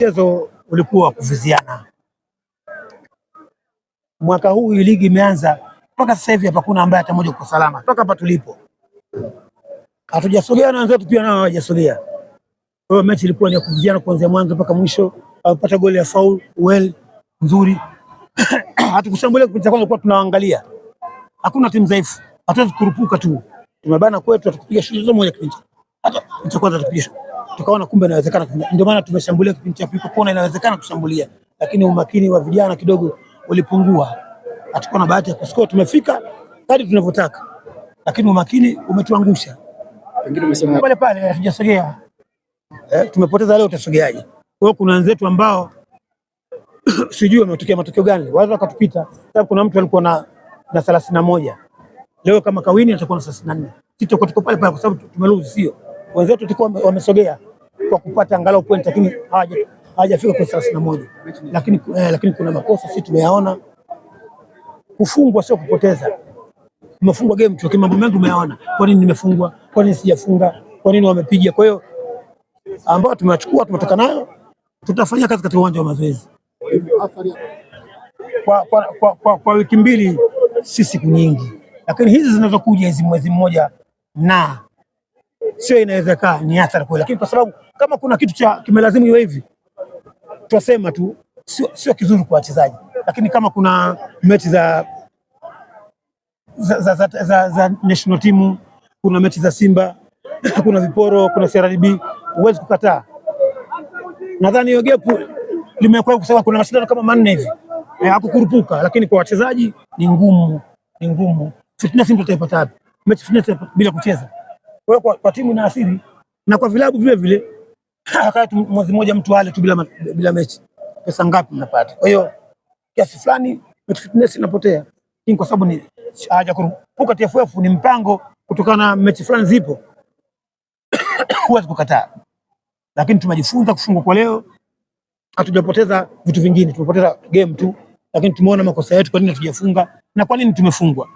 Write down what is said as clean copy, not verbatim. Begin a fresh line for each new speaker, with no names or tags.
Mchezo ulikuwa wa kuviziana. Mwaka huu hii ligi imeanza mpaka sasa hivi hapa kuna ambaye hata mmoja kwa salama. Toka hapa tulipo hatujasogea na wenzetu pia nao hawajasogea. Kwa hiyo mechi ilikuwa ni ya kuviziana kuanzia mwanzo mpaka mwisho. Alipata goli ya foul nzuri. Hatukushambulia kipindi cha kwanza, kwa tunaangalia. Hakuna timu dhaifu. Hatuwezi kurupuka tu. Tumebana kwetu, tukupiga shuti zote moja kipindi. Hata cha kwanza tupiga. Tukaona kumbe inawezekana. Ndio maana tumeshambulia kipindi cha pili, kuona inawezekana kushambulia. Lakini umakini wa vijana kidogo ulipungua. Hatukuwa na bahati ya kuscore, tumefika hadi tunavyotaka. Lakini umakini umetuangusha.
Pengine umesema
pale pale hatujasogea. Tumepoteza leo, utasogeaje? Kwa hiyo kuna wenzetu ambao sijui wametokea matokeo gani, waweza wakatupita. Sababu kuna mtu alikuwa na 31. Leo kama Kawini atakuwa na 34. Sisi tuko pale pale kwa sababu tumelose, sio? Wenzetu tulikuwa wamesogea kwa kupata angalau point, lakini hawajafika kwa 31. Lakini kuna makosa sisi tumeyaona. Kufungwa sio kupoteza. Tumefungwa game tu, mambo mengi umeyaona. Kwa nini nimefungwa? Kwa nini sijafunga? Kwa nini wamepiga? Kwa hiyo ambao tumechukua tumetoka nayo, tutafanya kazi katika uwanja wa mazoezi. Kwa wiki mbili si siku nyingi, lakini hizi zinazokuja hizi mwezi mmoja na sio inawezekana ni athari kweli, lakini kwa sababu kama kuna kitu cha kimelazimu iwe hivi, tutasema tu sio kizuri kwa wachezaji. Lakini kama kuna mechi za national team, kuna mechi za Simba, kuna viporo, kuna CRDB, huwezi kukataa. Nadhani hiyo gap limekuwa kwa sababu kuna mashindano kama 4 hivi. Hakukurupuka, lakini kwa wachezaji ni ngumu. Fitness ndio utaipata wapi? Mechi fitness bila kucheza. Kwa hiyo kwa timu ina athiri, na kwa vilabu vile vile. Wakati mwezi mmoja mtu ale tu bila mechi, pesa ngapi mnapata? Kwa hiyo kiasi fulani mechi fitness inapotea. Hii kwa sababu ni haja kurupuka. TFF ni mpango kutokana na mechi fulani zipo. Huwezi kukataa. Lakini tumejifunza kufungwa kwa leo. Hatujapoteza vitu vingine, tumepoteza game tu, lakini tumeona makosa yetu, kwa nini hatujafunga na kwa nini tumefungwa.